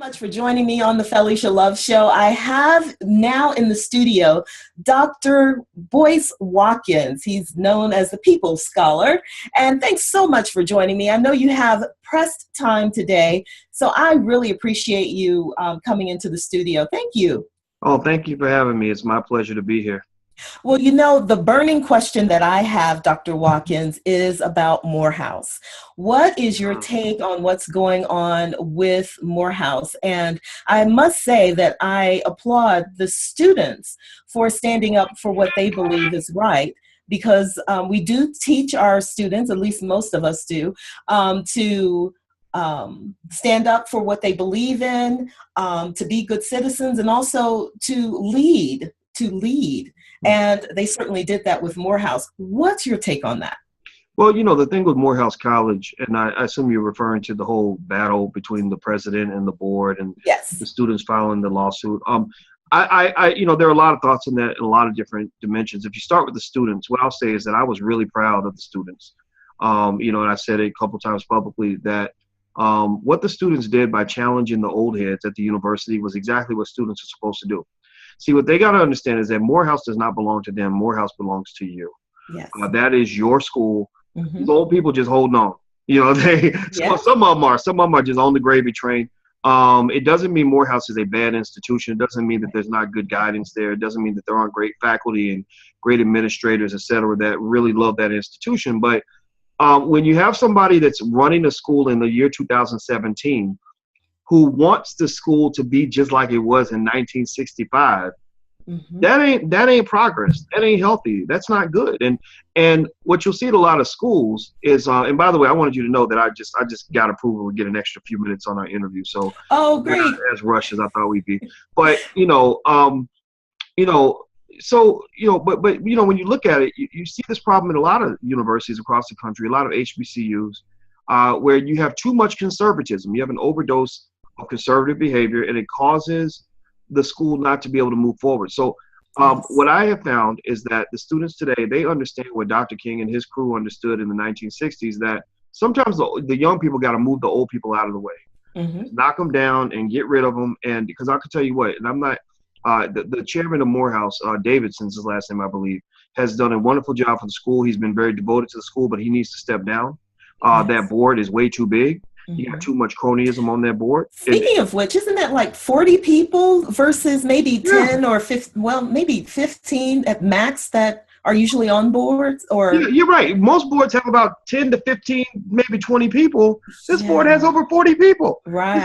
Much for joining me on the Felesha Love Show. I have now in the studio Dr. Boyce Watkins. He's known as the People's Scholar. And thanks so much for joining me. I know you have pressed time today, so I really appreciate you coming into the studio. Thank you. Oh, thank you for having me. It's my pleasure to be here. Well, you know, the burning question that I have, Dr. Watkins, is about Morehouse. What is your take on what's going on with Morehouse? And I must say that I applaud the students for standing up for what they believe is right, because we do teach our students, at least most of us do, to stand up for what they believe in, to be good citizens, and also to lead. And they certainly did that with Morehouse. What's your take on that? Well, you know, the thing with Morehouse College, and I assume you're referring to the whole battle between the president and the board and yes, the students filing the lawsuit. You know, there are a lot of thoughts in that in a lot of different dimensions. If you start with the students, what I'll say is that I was really proud of the students. You know, and I said it a couple times publicly that what the students did by challenging the old heads at the university was exactly what students are supposed to do. See, what they got to understand is that Morehouse does not belong to them. Morehouse belongs to you. Yes. That is your school. Mm-hmm. These old people just holding on. You know, some of them are just on the gravy train. It doesn't mean Morehouse is a bad institution. It doesn't mean that there's not good guidance there. It doesn't mean that there aren't great faculty and great administrators, et cetera, that really love that institution. But when you have somebody that's running a school in the year 2017, who wants the school to be just like it was in 1965, mm-hmm. that ain't progress. That ain't healthy. That's not good. And what you'll see at a lot of schools is, and by the way, I wanted you to know that I just got approval to get an extra few minutes on our interview. So oh, great. Not as rushed as I thought we'd be. But but you know, when you look at it, you see this problem in a lot of universities across the country, a lot of HBCUs, where you have too much conservatism. You have an overdose of conservative behavior, and it causes the school not to be able to move forward. So what I have found is that the students today, they understand what Dr. King and his crew understood in the 1960s, that sometimes the young people got to move the old people out of the way, mm-hmm. knock them down and get rid of them. And because I can tell you what, and I'm not, the chairman of Morehouse, Davidson's his last name, I believe, has done a wonderful job for the school. He's been very devoted to the school, but he needs to step down. That board is way too big. You got too much cronyism on that board. Speaking of which, isn't that like 40 people versus maybe 10 or 15, well, maybe 15 at max that are usually on boards? Or yeah, you're right. Most boards have about 10 to 15, maybe 20 people. This board has over 40 people. Right.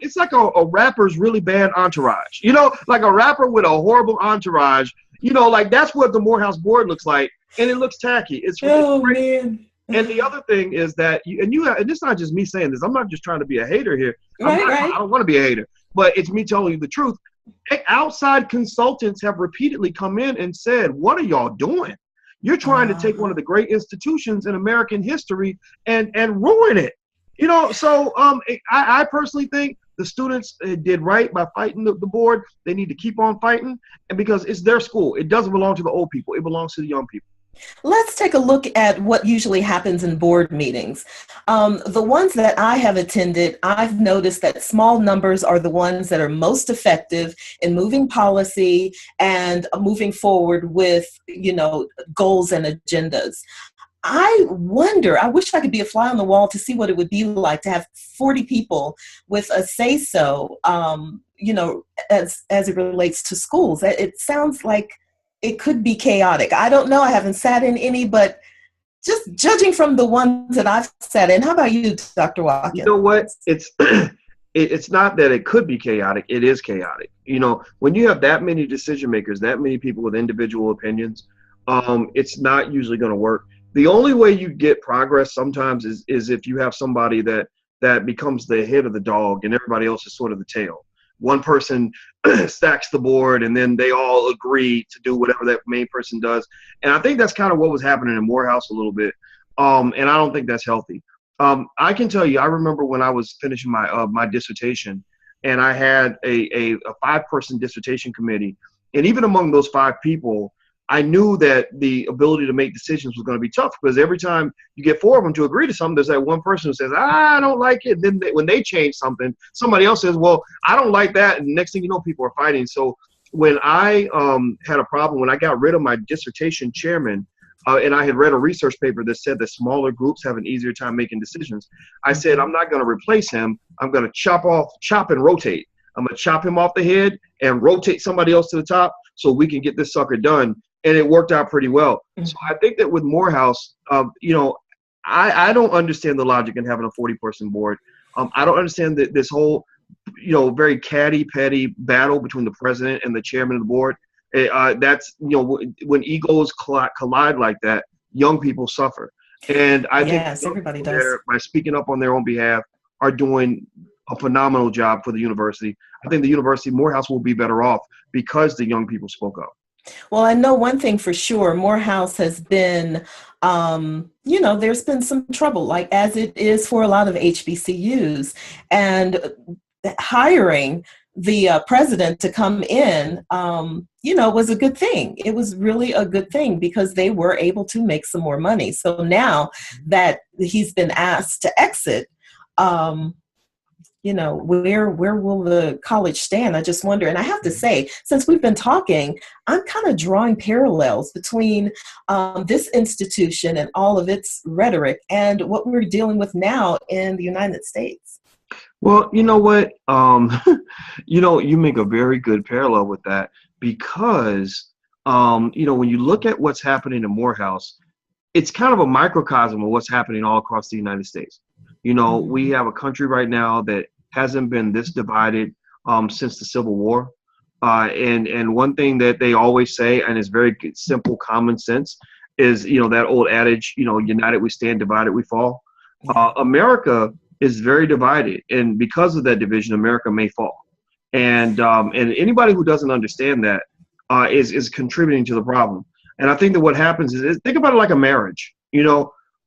It's like a rapper's really bad entourage. You know, like a rapper with a horrible entourage. You know, like that's what the Morehouse board looks like, and it looks tacky. It's man. And the other thing is that and it's not just me saying this. I'm not just trying to be a hater here. I don't want to be a hater, but it's me telling you the truth. Outside consultants have repeatedly come in and said, "What are y'all doing? You're trying to take one of the great institutions in American history and ruin it." You know, so I personally think the students did right by fighting the board. They need to keep on fighting, and because it's their school, it doesn't belong to the old people. It belongs to the young people. Let's take a look at what usually happens in board meetings. The ones that I have attended, I've noticed that small numbers are the ones that are most effective in moving policy and moving forward with, you know, goals and agendas. I wonder, I wish I could be a fly on the wall to see what it would be like to have 40 people with a say-so, you know, as it relates to schools. It sounds like it could be chaotic. I don't know. I haven't sat in any, but just judging from the ones that I've sat in. How about you, Dr. Watkins? You know what? It's not that it could be chaotic. It is chaotic. You know, when you have that many decision makers, that many people with individual opinions, it's not usually going to work. The only way you get progress sometimes is if you have somebody that becomes the head of the dog and everybody else is sort of the tail. One person stacks the board and then they all agree to do whatever that main person does. And I think that's kind of what was happening in Morehouse a little bit. And I don't think that's healthy. I can tell you, I remember when I was finishing my dissertation and I had a 5-person dissertation committee. And even among those 5 people, I knew that the ability to make decisions was going to be tough, because every time you get 4 of them to agree to something, there's that one person who says, I don't like it. And then when they change something, somebody else says, well, I don't like that. And next thing you know, people are fighting. So when I had a problem, when I got rid of my dissertation chairman, and I had read a research paper that said that smaller groups have an easier time making decisions, I said, I'm not going to replace him. I'm going to chop and rotate. I'm going to chop him off the head and rotate somebody else to the top so we can get this sucker done. And it worked out pretty well. Mm-hmm. So I think that with Morehouse, I don't understand the logic in having a 40-person board. I don't understand this whole, very catty-patty battle between the president and the chairman of the board. That's, when egos collide like that, young people suffer. And I think everybody does. By speaking up on their own behalf, are doing a phenomenal job for the university. I think the university, Morehouse, will be better off because the young people spoke up. Well, I know one thing for sure, Morehouse has been, there's been some trouble, like as it is for a lot of HBCUs, and hiring the president to come in, was a good thing. It was really a good thing because they were able to make some more money. So now that he's been asked to exit, where will the college stand? I just wonder. And I have to say, since we've been talking, I'm kind of drawing parallels between this institution and all of its rhetoric and what we're dealing with now in the United States. Well, you know what? You make a very good parallel with that because, when you look at what's happening in Morehouse, it's kind of a microcosm of what's happening all across the United States. We have a country right now that hasn't been this divided since the Civil War. And one thing that they always say, and it's very simple common sense, is, that old adage, united we stand, divided we fall. America is very divided. And because of that division, America may fall. And anybody who doesn't understand that is contributing to the problem. And I think that what happens is think about it like a marriage.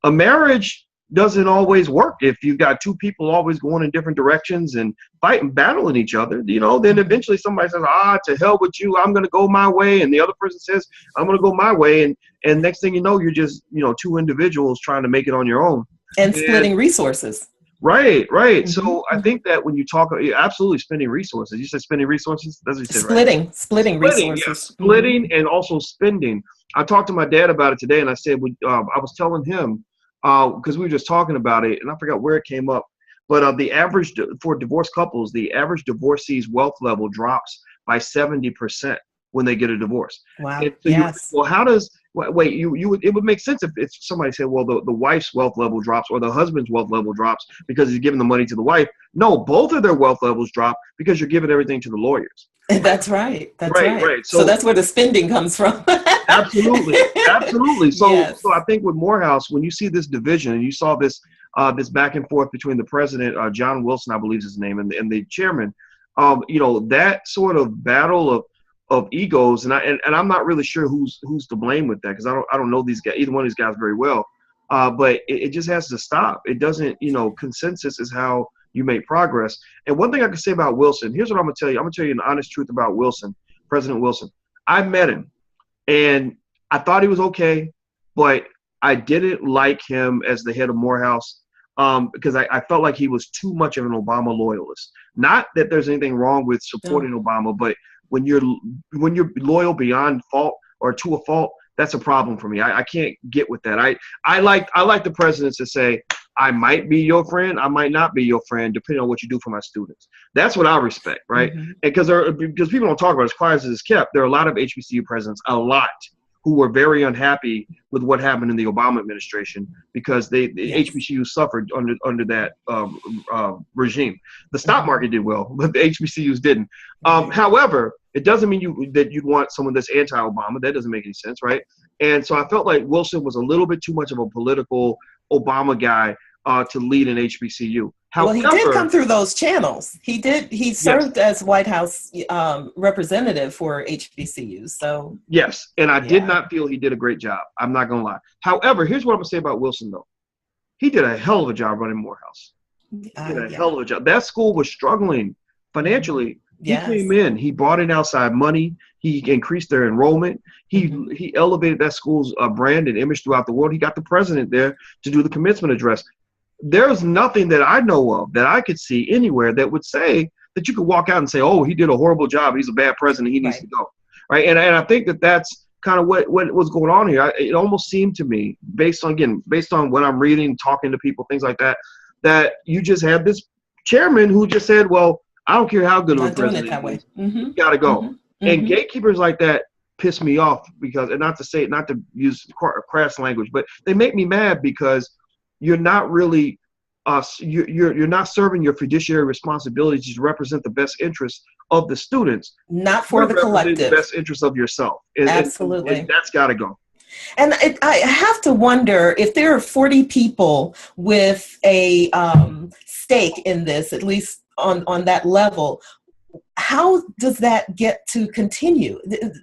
A marriage doesn't always work if you've got two people always going in different directions and fighting, battling each other. Then eventually somebody says, to hell with you, I'm going to go my way. And the other person says, I'm going to go my way. And next thing you know, you're just, two individuals trying to make it on your own. And splitting resources. Right. Mm-hmm. So I think that when you talk, absolutely spending resources. You said spending resources? That's what you said, right? Splitting resources. Yeah, splitting and also spending. I talked to my dad about it today, and I said, I was telling him, because we were just talking about it, and I forgot where it came up, but the average for divorced couples, the average divorcee's wealth level drops by 70% when they get a divorce. Wow. So yes. How does it would make sense if somebody said, well, the wife's wealth level drops or the husband's wealth level drops because he's giving the money to the wife. No, both of their wealth levels drop because you're giving everything to the lawyers. That's right. That's right. So that's where the spending comes from. Absolutely. So, yes. So I think with Morehouse, when you see this division and you saw this back and forth between the president, John Wilson, I believe is his name, and the chairman, that sort of battle of egos, and I'm not really sure who's to blame with that because I don't know these guys, either one of these guys very well, but it just has to stop. It doesn't, consensus is how you make progress. And one thing I can say about Wilson, here's what I'm gonna tell you. I'm gonna tell you an honest truth about Wilson, President Wilson. I met him, and I thought he was okay, but I didn't like him as the head of Morehouse because I felt like he was too much of an Obama loyalist. Not that there's anything wrong with supporting Obama, but when you're loyal beyond fault or to a fault, that's a problem for me. I can't get with that. I like the presidents to say, I might be your friend, I might not be your friend, depending on what you do for my students. That's what I respect, right? Mm-hmm. And because people don't talk about it, as quiet as it's kept, there are a lot of HBCU presidents, who were very unhappy with what happened in the Obama administration because the HBCUs suffered under that regime. The stock market did well, but the HBCUs didn't. However, it doesn't mean that you'd want someone that's anti-Obama. That doesn't make any sense, right? And so I felt like Wilson was a little bit too much of a political Obama guy to lead an HBCU. However, well, he did come through those channels. He did. He served as White House representative for HBCUs. So yes, and I did not feel he did a great job. I'm not gonna lie. However, here's what I'm gonna say about Wilson, though. He did a hell of a job running Morehouse. He did a hell of a job. That school was struggling financially He Yes. came in, he brought in outside money, he increased their enrollment, he elevated that school's brand and image throughout the world. He got the president there to do the commencement address. There's nothing that I know of that I could see anywhere that would say that you could walk out and say, oh, he did a horrible job, he's a bad president, he needs to go. Right? And I think that that's kind of what was going on here. It almost seemed to me, based on what I'm reading, talking to people, things like that, that you just had this chairman who just said, well, I don't care how good of a president he is, you got to go. And gatekeepers like that piss me off because, and not to use crass language, but they make me mad because you're not really, you're not serving your fiduciary responsibilities to represent the best interests of the students, not for the collective, the best interest of yourself. Absolutely. And that's got to go. And I have to wonder if there are 40 people with a stake in this, at least on that level, how does that get to continue?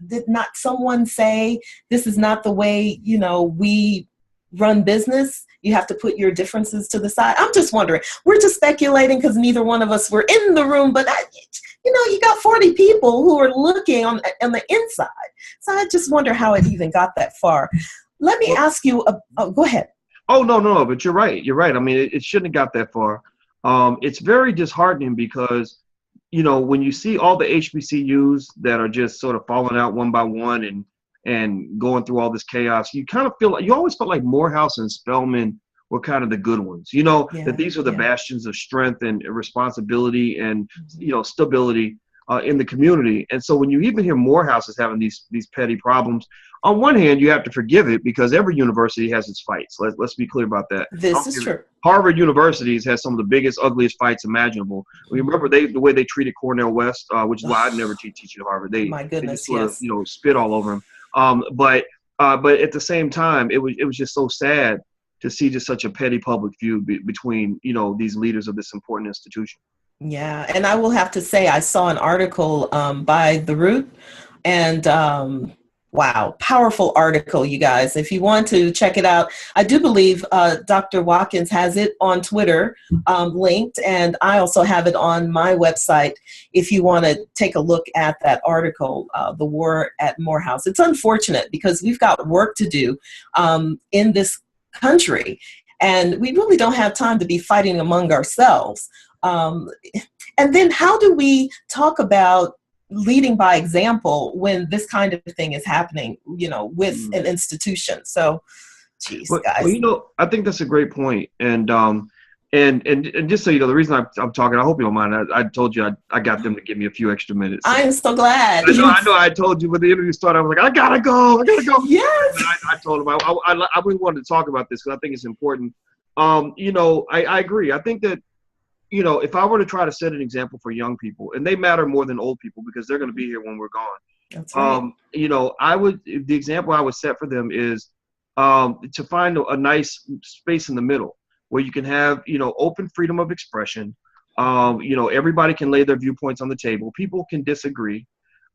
Did not someone say, this is not the way, we run business? You have to put your differences to the side. I'm just wondering. We're just speculating because neither one of us were in the room, but you got 40 people who are looking on the inside. So I just wonder how it even got that far. Let me ask you, go ahead. Oh, no, but you're right. You're right. I mean, it shouldn't have got that far. It's very disheartening because, when you see all the HBCUs that are just sort of falling out one by one and going through all this chaos, you kind of you always felt like Morehouse and Spelman were kind of the good ones, that these are the bastions of strength and responsibility and, stability in the community. And so when you even hear Morehouse is having these petty problems, on one hand, you have to forgive it because every university has its fights. Let's be clear about that. This is true. Harvard University has some of the biggest, ugliest fights imaginable. We remember the way they treated Cornell West, which is why I'd never teach at Harvard. My goodness, they just sort of, spit all over him. But at the same time, it was just so sad to see just such a petty public feud between, these leaders of this important institution. Yeah, and I will have to say, I saw an article by The Root, and wow, powerful article, you guys. If you want to check it out, I do believe Dr. Watkins has it on Twitter linked, and I also have it on my website if you want to take a look at that article, The War at Morehouse. It's unfortunate because we've got work to do in this country, and we really don't have time to be fighting among ourselves. And then how do we talk about leading by example when this kind of thing is happening, with an institution? So, geez, guys. Well, I think that's a great point. And just so the reason I'm talking, I hope you don't mind. I told you I got them to give me a few extra minutes. I am so glad. I know. I told you when the interview started, I was like, I gotta go. Yes. And I told him I really wanted to talk about this because I think it's important. I agree. I think that, if I were to try to set an example for young people, and they matter more than old people because they're going to be here when we're gone. That's right. The example I would set for them is to find a nice space in the middle where you can have, open freedom of expression. Everybody can lay their viewpoints on the table. People can disagree.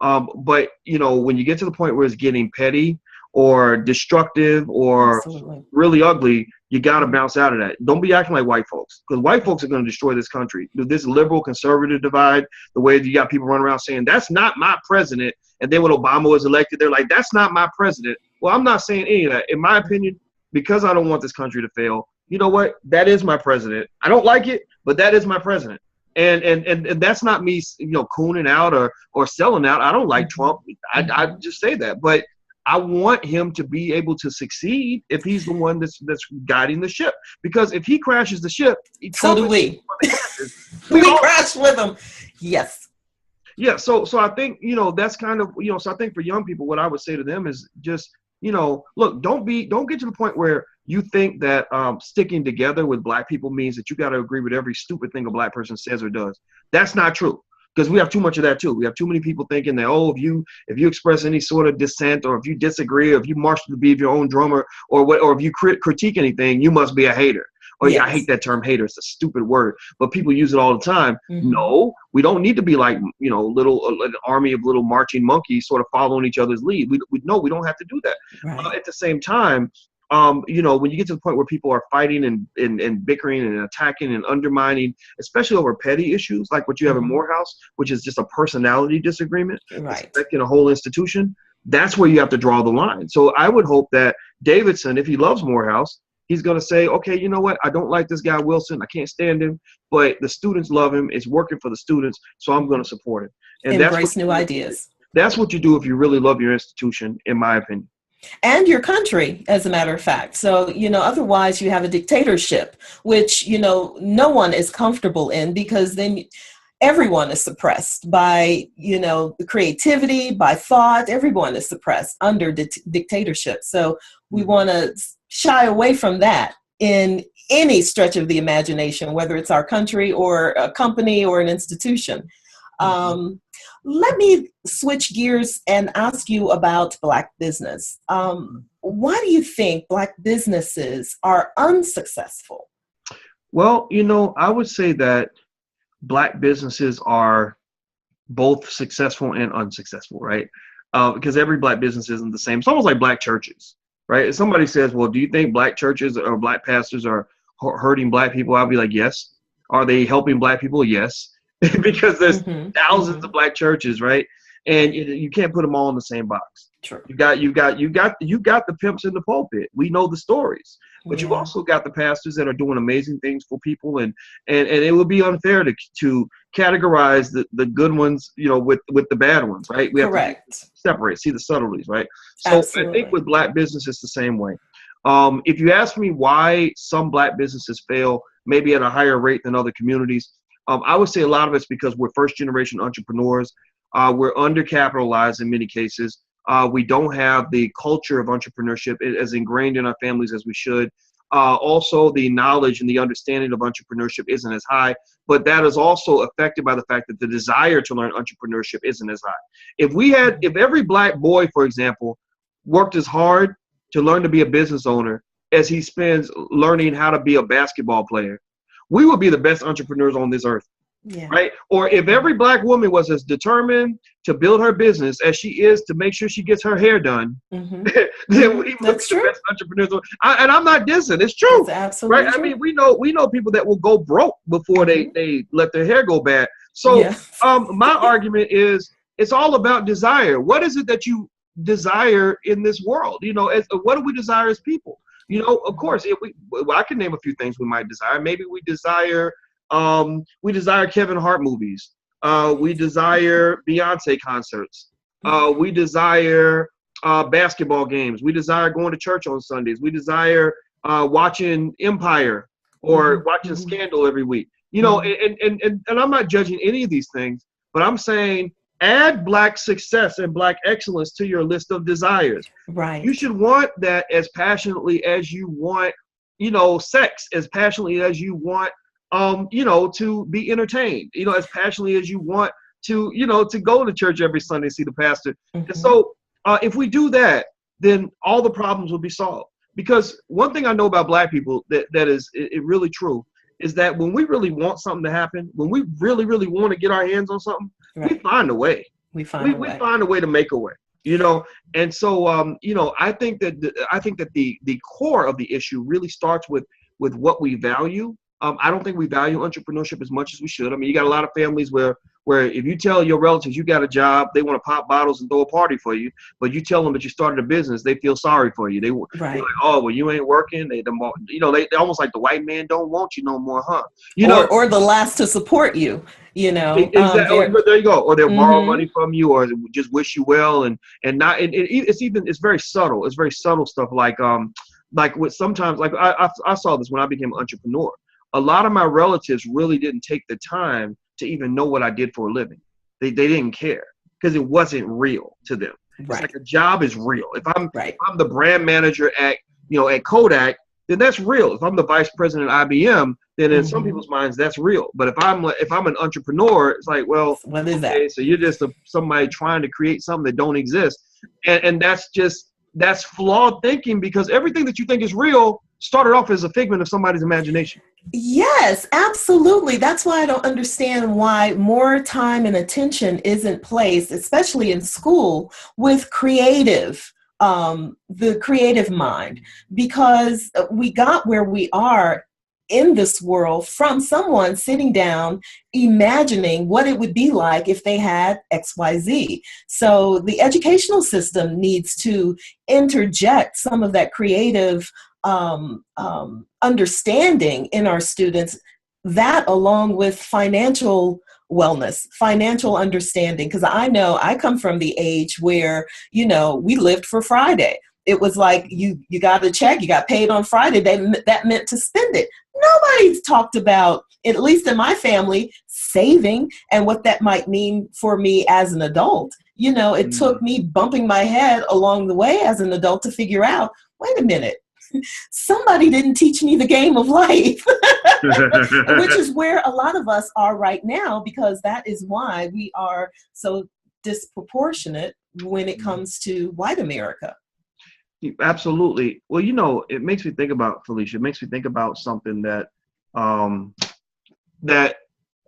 But, when you get to the point where it's getting petty or destructive or Absolutely. Really ugly, you got to bounce out of that. Don't be acting like white folks, because white folks are going to destroy this country. This liberal conservative divide, the way you got people running around saying, that's not my president. And then when Obama was elected, they're like, that's not my president. Well, I'm not saying any of that. In my opinion, because I don't want this country to fail, you know what? That is my president. I don't like it, but that is my president. And that's not me, cooning out or selling out. I don't like Trump. I just say that. But I want him to be able to succeed if he's the one that's guiding the ship. Because if he crashes the ship, so do we. We crash with him. Yes. Yeah. So I think, that's kind of, so I think for young people, what I would say to them is just, look, don't get to the point where you think that sticking together with black people means that you got to agree with every stupid thing a black person says or does. That's not true. Because we have too much of that too. We have too many people thinking that, if you express any sort of dissent, or if you disagree, or if you march to the beat of your own drummer, or if you critique anything, you must be a hater. Or yes. I hate that term hater. It's a stupid word, but people use it all the time. Mm-hmm. No, we don't need to be like, an army of little marching monkeys sort of following each other's lead. We don't have to do that. Right. At the same time, When you get to the point where people are fighting and bickering and attacking and undermining, especially over petty issues like what you have in Morehouse, which is just a personality disagreement, right, affecting a whole institution, that's where you have to draw the line. So I would hope that Davidson, if he loves Morehouse, he's going to say, okay, you know what? I don't like this guy Wilson. I can't stand him, but the students love him. It's working for the students, so I'm going to support him. And embrace new ideas. That's what you do if you really love your institution, in my opinion. And your country, as a matter of fact. So, otherwise you have a dictatorship, which, no one is comfortable in, because then everyone is suppressed by, creativity, by thought. Everyone is suppressed under dictatorship. So we want to shy away from that in any stretch of the imagination, whether it's our country or a company or an institution. Let me switch gears and ask you about Black business. Why do you think Black businesses are unsuccessful? Well, I would say that Black businesses are both successful and unsuccessful, right? Because every Black business isn't the same. It's almost like Black churches, right? If somebody says, well, do you think Black churches or Black pastors are hurting Black people? I'll be like, yes. Are they helping Black people? Yes. Because there's thousands of Black churches, right? And you can't put them all in the same box. True. You got the pimps in the pulpit. We know the stories, but you've also got the pastors that are doing amazing things for people, and it would be unfair to categorize the good ones, with the bad ones, right? We have to separate, see the subtleties, right? So absolutely. I think with Black business, it's the same way. If you ask me why some Black businesses fail, maybe at a higher rate than other communities, I would say a lot of it's because we're first-generation entrepreneurs. We're undercapitalized in many cases. We don't have the culture of entrepreneurship as ingrained in our families as we should. Also, the knowledge and the understanding of entrepreneurship isn't as high, but that is also affected by the fact that the desire to learn entrepreneurship isn't as high. If every Black boy, for example, worked as hard to learn to be a business owner as he spends learning how to be a basketball player, we would be the best entrepreneurs on this earth, right? Or if every Black woman was as determined to build her business as she is to make sure she gets her hair done, then we would be the best entrepreneurs. And I'm not dissing, it's true. That's absolutely right? True. I mean, we know people that will go broke before they let their hair go bad. So my argument is it's all about desire. What is it that you desire in this world? What do we desire as people? Of course, I can name a few things we might desire. Maybe we desire Kevin Hart movies. We desire Beyonce concerts. We desire basketball games. We desire going to church on Sundays. We desire watching Empire or watching Scandal every week. And I'm not judging any of these things, but I'm saying add Black success and Black excellence to your list of desires. Right. You should want that as passionately as you want, sex, as passionately as you want, to be entertained, as passionately as you want to, to go to church every Sunday and see the pastor. And so if we do that, then all the problems will be solved. Because one thing I know about Black people that is really true is that when we really want something to happen, when we really, really want to get our hands on something, we find a way. We find a way to make a way, And so, I think that the core of the issue really starts with what we value. I don't think we value entrepreneurship as much as we should. I mean, you got a lot of families where if you tell your relatives you got a job, they want to pop bottles and throw a party for you. But you tell them that you started a business, they feel sorry for you. They're like, oh, well, you ain't working. They almost like the white man don't want you no more, huh? Or the last to support you. Exactly. There you go. Or they'll borrow money from you, or just wish you well, and not. It's very subtle. It's very subtle stuff. Like with sometimes, like I saw this when I became an entrepreneur. A lot of my relatives really didn't take the time to even know what I did for a living. They didn't care because it wasn't real to them. It's like a job is real. If I'm the brand manager at Kodak, then that's real. If I'm the vice president at IBM, then in some people's minds that's real. But if I'm an entrepreneur, it's like, well, what is that? So you're just somebody trying to create something that don't exist, and that's flawed thinking, because everything that you think is real started off as a figment of somebody's imagination. Yes, absolutely. That's why I don't understand why more time and attention isn't placed, especially in school, with creative the creative mind, because we got where we are in this world from someone sitting down imagining what it would be like if they had XYZ. So the educational system needs to interject some of that creative understanding in our students, that along with financial wellness, financial understanding. Because I know I come from the age where, we lived for Friday. It was like you got a check, you got paid on Friday, that meant to spend it. Nobody's talked about, at least in my family, saving and what that might mean for me as an adult. It took me bumping my head along the way as an adult to figure out, wait a minute, somebody didn't teach me the game of life, which is where a lot of us are right now, because that is why we are so disproportionate when it comes to white America. Absolutely. Well, it makes me think about, Felesha, it makes me think about something that that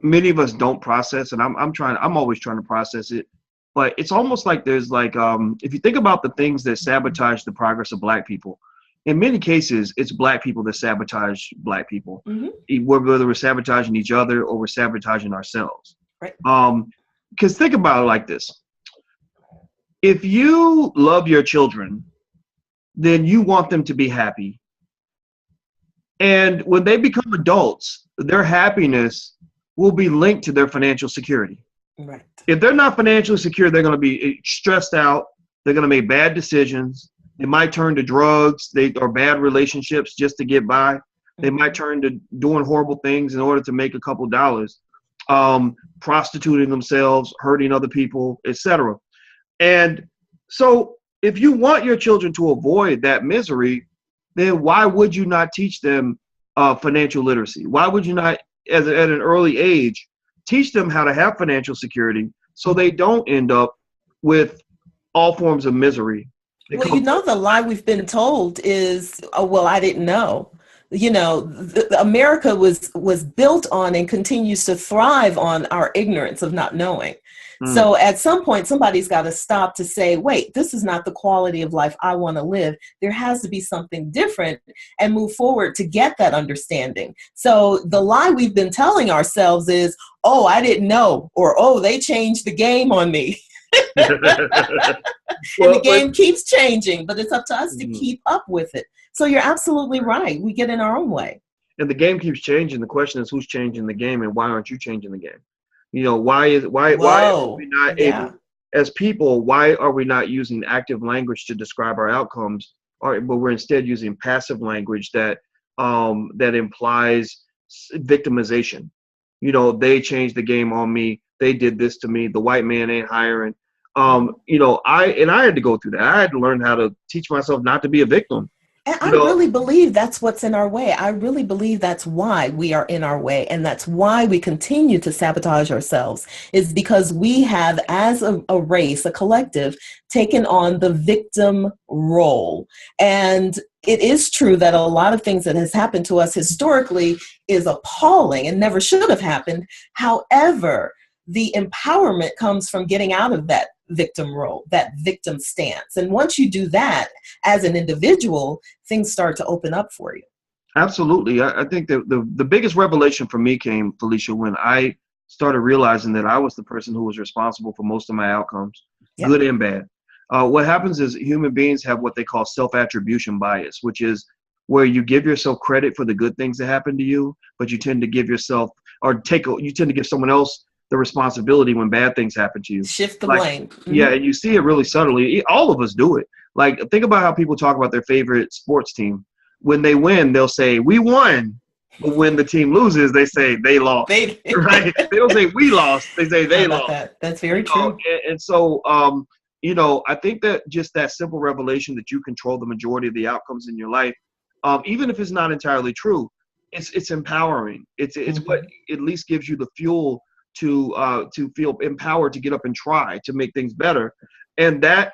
many of us don't process, and I'm always trying to process it. But it's almost like there's if you think about the things that sabotage the progress of Black people, in many cases, it's Black people that sabotage Black people, whether we're sabotaging each other or we're sabotaging ourselves. Right. Because think about it like this. If you love your children, then you want them to be happy. And when they become adults, their happiness will be linked to their financial security. Right. If they're not financially secure, they're going to be stressed out. They're going to make bad decisions. They might turn to drugs or bad relationships just to get by. They might turn to doing horrible things in order to make a couple dollars, prostituting themselves, hurting other people, etc. And so if you want your children to avoid that misery, then why would you not teach them financial literacy? Why would you not, at an early age, teach them how to have financial security so they don't end up with all forms of misery? Well, the lie we've been told is, oh, well, I didn't know. America was built on and continues to thrive on our ignorance of not knowing. So at some point, somebody's got to stop to say, wait, this is not the quality of life I want to live. There has to be something different, and move forward to get that understanding. So the lie we've been telling ourselves is, oh, I didn't know, or, oh, they changed the game on me. And the game keeps changing, but it's up to us to keep up with it. So you're absolutely right. We get in our own way. And the game keeps changing. The question is, who's changing the game, and why aren't you changing the game? Why are we not able, as people, why are we not using active language to describe our outcomes, but we're instead using passive language that implies victimization? They changed the game on me. They did this to me. The white man ain't hiring. I had to go through that. I had to learn how to teach myself not to be a victim. And I really believe that's what's in our way. I really believe that's why we are in our way. And that's why we continue to sabotage ourselves, is because we have, as a race, a collective, taken on the victim role. And it is true that a lot of things that has happened to us historically is appalling and never should have happened. However, the empowerment comes from getting out of that victim role, that victim stance. And once you do that as an individual, things start to open up for you. Absolutely. I think that the biggest revelation for me came, Felesha, when I started realizing that I was the person who was responsible for most of my outcomes, good and bad. What happens is human beings have what they call self-attribution bias, which is where you give yourself credit for the good things that happen to you, but you tend to give yourself, you tend to give someone else the responsibility when bad things happen to you. Shift the blame. Yeah, and you see it really subtly. All of us do it. Like, think about how people talk about their favorite sports team. When they win, they'll say, we won. But when the team loses, they say they lost. Right? They don't say we lost. They say they lost. That's very true. And so, I think that just that simple revelation that you control the majority of the outcomes in your life, even if it's not entirely true, it's empowering. It's what at least gives you the fuel to feel empowered to get up and try to make things better. And that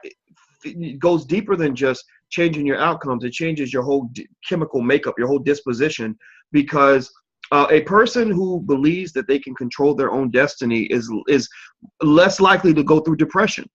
goes deeper than just changing your outcomes. It changes your whole chemical makeup, your whole disposition, because a person who believes that they can control their own destiny is less likely to go through depression.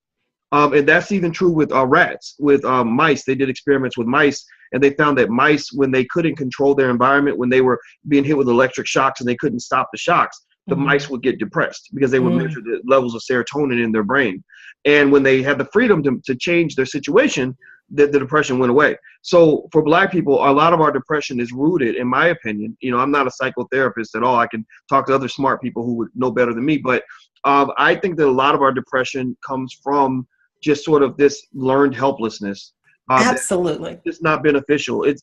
And that's even true with rats, with mice. They did experiments with mice, and they found that mice, when they couldn't control their environment, when they were being hit with electric shocks and they couldn't stop the shocks, the mice would get depressed because they would measure the levels of serotonin in their brain. And when they had the freedom to change their situation, the depression went away. So for Black people, a lot of our depression is rooted, in my opinion, I'm not a psychotherapist at all. I can talk to other smart people who would know better than me, but I think that a lot of our depression comes from just sort of this learned helplessness. Absolutely. It's not beneficial. It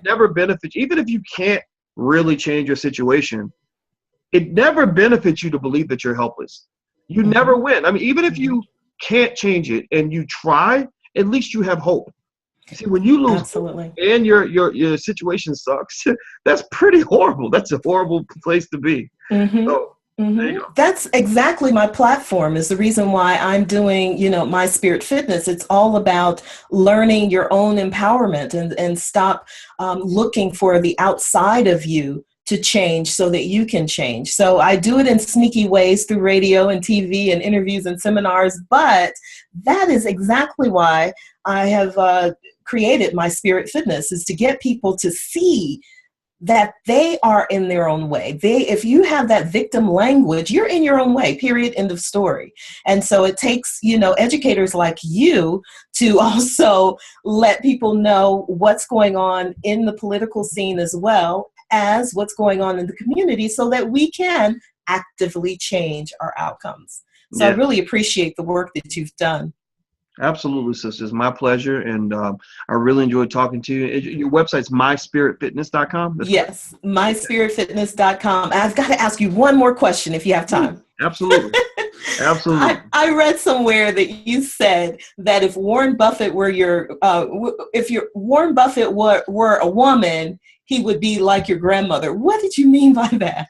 never benefits, even if you can't really change your situation. It never benefits you to believe that you're helpless. You never win. I mean, even if you can't change it and you try, at least you have hope. See, when you lose hope and your situation sucks, that's pretty horrible. That's a horrible place to be. So, there you go. That's exactly my platform, is the reason why I'm doing, My Spirit Fitness. It's all about learning your own empowerment and stop looking for the outside of you to change so that you can change. So I do it in sneaky ways through radio and TV and interviews and seminars, but that is exactly why I have created My Spirit Fitness, is to get people to see that they are in their own way. If you have that victim language, you're in your own way, period, end of story. And so it takes, educators like you to also let people know what's going on in the political scene as well as what's going on in the community, so that we can actively change our outcomes. So I really appreciate the work that you've done. Absolutely, sisters. My pleasure. And I really enjoyed talking to you. Your website's MySpiritFitness.com? Yes, MySpiritFitness.com. I've got to ask you one more question if you have time. Absolutely. Absolutely. I read somewhere that you said that if Warren Buffett were Warren Buffett were a woman, he would be like your grandmother. What did you mean by that?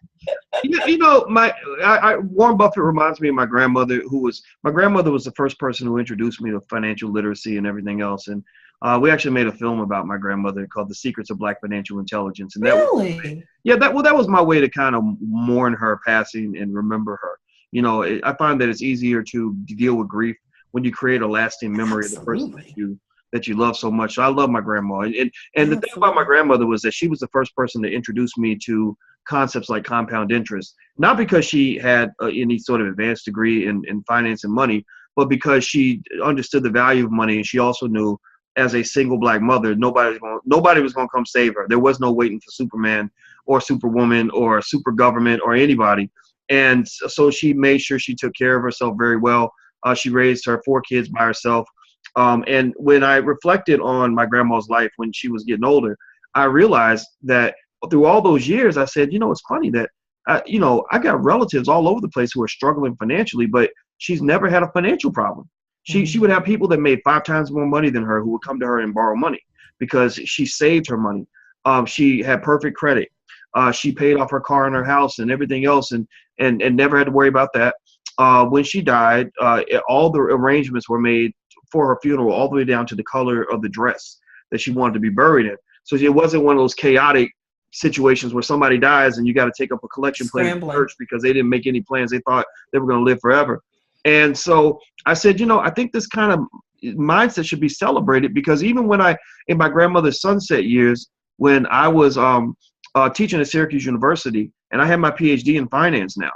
Warren Buffett reminds me of my grandmother, my grandmother was the first person who introduced me to financial literacy and everything else. And we actually made a film about my grandmother called The Secrets of Black Financial Intelligence. And that was my way to kind of mourn her passing and remember her. I find that it's easier to deal with grief when you create a lasting memory of the person that you love so much. So I love my grandma. And the thing about my grandmother was that she was the first person to introduce me to concepts like compound interest, not because she had any sort of advanced degree in finance and money, but because she understood the value of money. And she also knew, as a single Black mother, nobody was going to come save her. There was no waiting for Superman or Superwoman or super government or anybody. And so she made sure she took care of herself very well. She raised her 4 kids by herself. And when I reflected on my grandma's life when she was getting older, I realized that through all those years, I said, it's funny that, I got relatives all over the place who are struggling financially, but she's never had a financial problem. She would have people that made 5 times more money than her who would come to her and borrow money because she saved her money. She had perfect credit. She paid off her car and her house and everything else and never had to worry about that. When she died, all the arrangements were made for her funeral, all the way down to the color of the dress that she wanted to be buried in. So it wasn't one of those chaotic situations where somebody dies and you got to take up a collection plate in church because they didn't make any plans. They thought they were going to live forever. And so I said, I think this kind of mindset should be celebrated, because even when in my grandmother's sunset years, when I was teaching at Syracuse University and I had my PhD in finance now,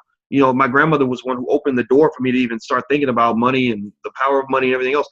my grandmother was one who opened the door for me to even start thinking about money and the power of money and everything else.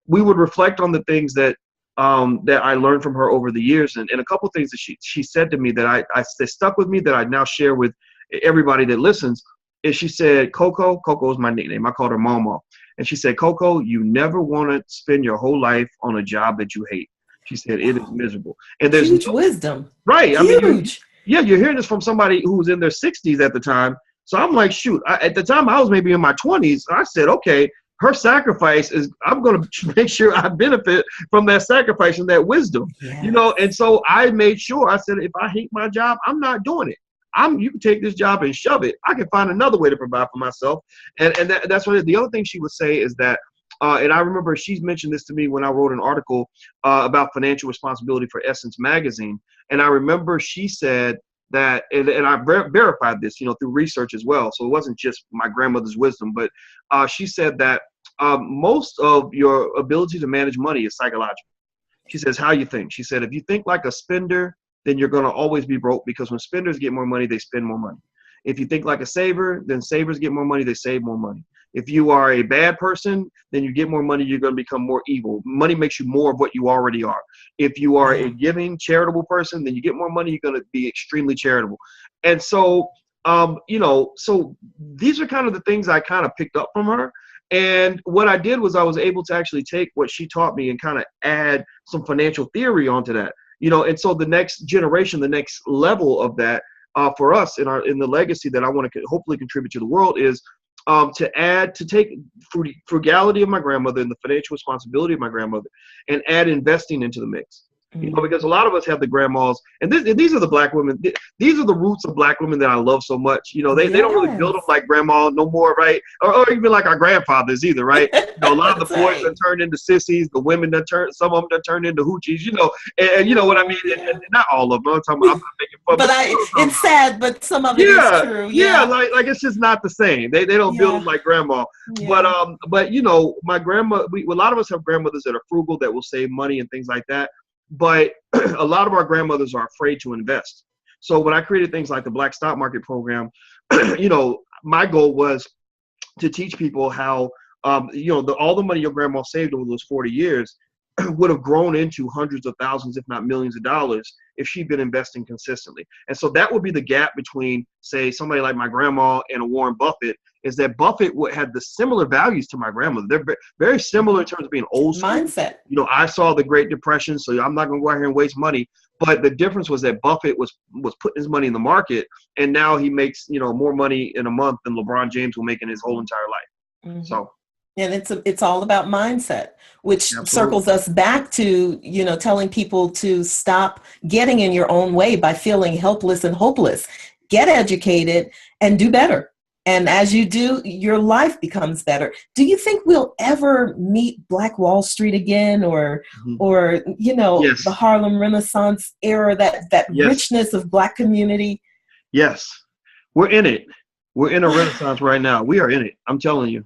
We would reflect on the things that I learned from her over the years. And a couple of things that she said to me that that stuck with me, that I now share with everybody that listens, is she said, Coco is my nickname. I called her Momo. And she said, Coco, you never want to spend your whole life on a job that you hate. She said, it is miserable. And there's huge wisdom. Right. Huge. You're hearing this from somebody who was in their 60s at the time. So I'm like, shoot, at the time I was maybe in my 20s. I said, okay, her sacrifice I'm going to make sure I benefit from that sacrifice and that wisdom, and so I made sure, I said, if I hate my job, I'm not doing it. You can take this job and shove it. I can find another way to provide for myself. And that's what the other thing she would say is that, and I remember she's mentioned this to me when I wrote an article about financial responsibility for Essence magazine. And I remember she said that, and I verified this, through research as well. So it wasn't just my grandmother's wisdom, but she said that most of your ability to manage money is psychological. She says, how you think. She said, if you think like a spender, then you're going to always be broke, because when spenders get more money, they spend more money. If you think like a saver, then savers get more money, they save more money. If you are a bad person, then you get more money, you're going to become more evil. Money makes you more of what you already are. If you are a giving, charitable person, then you get more money, you're going to be extremely charitable. And so, so these are kind of the things I kind of picked up from her. And what I did was I was able to actually take what she taught me and kind of add some financial theory onto that. And so the next generation, the next level of that for us in the legacy that I want to hopefully contribute to the world is to take frugality of my grandmother and the financial responsibility of my grandmother and add investing into the mix. Because a lot of us have the grandmas, and these are the black women. These are the roots of black women that I love so much. They don't really build them like grandma no more, right? Or even like our grandfathers either, right? A lot of the boys that turned into sissies, the women some of them that turned into hoochies, and you know what I mean. And not all of them. I'm not making fun. But it's sad, but some of it is true. Yeah, like it's just not the same. They don't build them like grandma. Yeah. But my grandma. A lot of us have grandmothers that are frugal, that will save money and things like that. But a lot of our grandmothers are afraid to invest. So when I created things like the Black Stock Market Program, my goal was to teach people how, all the money your grandma saved over those 40 years would have grown into hundreds of thousands, if not millions of dollars, if she'd been investing consistently. And so that would be the gap between, say, somebody like my grandma and a Warren Buffett, is that Buffett had the similar values to my grandmother. They're very similar in terms of being old school. Mindset. I saw the Great Depression, so I'm not going to go out here and waste money. But the difference was that Buffett was putting his money in the market, and now he makes, more money in a month than LeBron James will make in his whole entire life. Mm-hmm. So. And it's all about mindset, which circles us back to, telling people to stop getting in your own way by feeling helpless and hopeless. Get educated and do better. And as you do, your life becomes better. Do you think we'll ever meet Black Wall Street again, or yes, the Harlem Renaissance era, that yes, richness of Black community? Yes, we're in it. We're in a renaissance right now. We are in it. I'm telling you.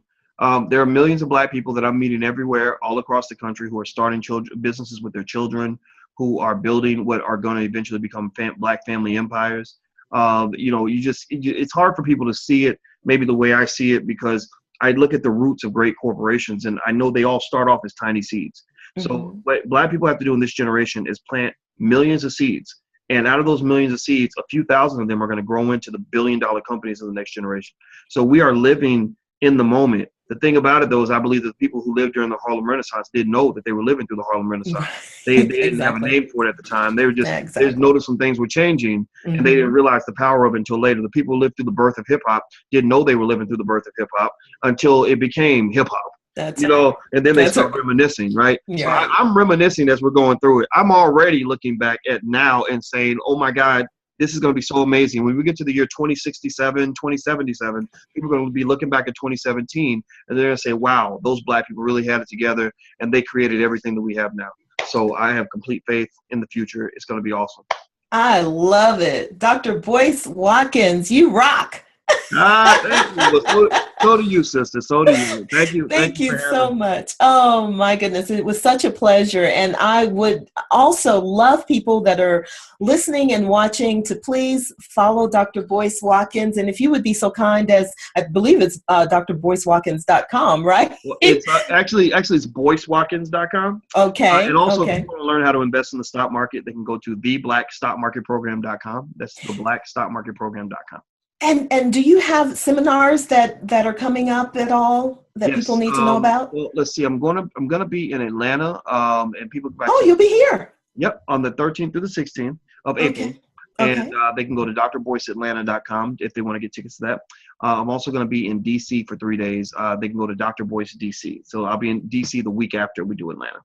There are millions of Black people that I'm meeting everywhere, all across the country, who are starting businesses with their children, who are building what are going to eventually become Black family empires. It's hard for people to see it maybe the way I see it, because I look at the roots of great corporations, and I know they all start off as tiny seeds. Mm-hmm. So what Black people have to do in this generation is plant millions of seeds. And out of those millions of seeds, a few thousand of them are going to grow into the billion-dollar companies of the next generation. So we are living in the moment. The thing about it, though, is I believe that the people who lived during the Harlem Renaissance didn't know that they were living through the Harlem Renaissance. They didn't have a name for it at the time. They were just they just noticed some things were changing, mm-hmm, and they didn't realize the power of it until later. The people who lived through the birth of hip-hop didn't know they were living through the birth of hip-hop until it became hip-hop. And then they start reminiscing, right? Yeah. So I'm reminiscing as we're going through it. I'm already looking back at now and saying, oh, my God, this is going to be so amazing. When we get to the year 2067, 2077, people are going to be looking back at 2017, and they're going to say, wow, those Black people really had it together, and they created everything that we have now. So I have complete faith in the future. It's going to be awesome. I love it. Dr. Boyce Watkins, you rock. Thank you. So do you, sister. So do you. Thank you. Thank you so much. Oh, my goodness. It was such a pleasure. And I would also love people that are listening and watching to please follow Dr. Boyce Watkins. And if you would be so kind as, I believe it's drboycewatkins.com, right? Well, it's actually it's boycewatkins.com. Okay. And also, if you want to learn how to invest in the stock market, they can go to theblackstockmarketprogram.com. That's theblackstockmarketprogram.com. And do you have seminars that are coming up at all that yes, people need to know about? Well, let's see. I'm gonna be in Atlanta, and people. You'll be here. Yep, on the 13th through the 16th of April, and they can go to drboyceatlanta.com if they want to get tickets to that. I'm also going to be in DC for 3 days. They can go to Dr. Boyce DC. So I'll be in DC the week after we do Atlanta.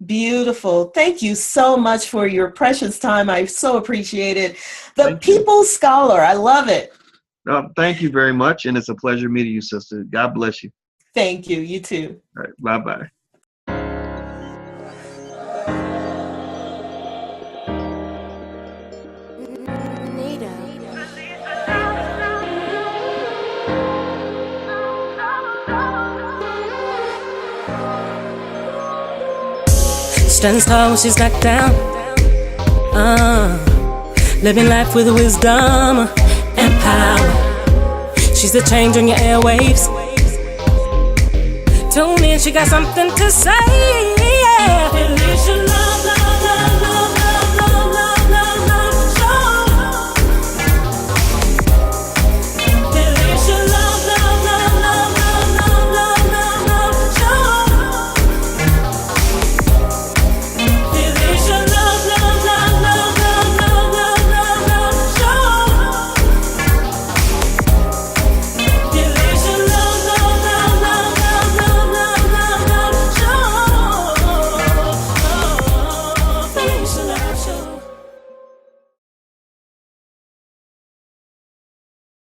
Beautiful. Thank you so much for your precious time. I so appreciate it. The People's Scholar. I love it. Thank you very much, and it's a pleasure meeting you, sister. God bless you. Thank you. You too. All right. Bye-bye. Stands tall when she's knocked down. Living life with wisdom and power. She's the change on your airwaves. Tune in, she got something to say. Felesha Love.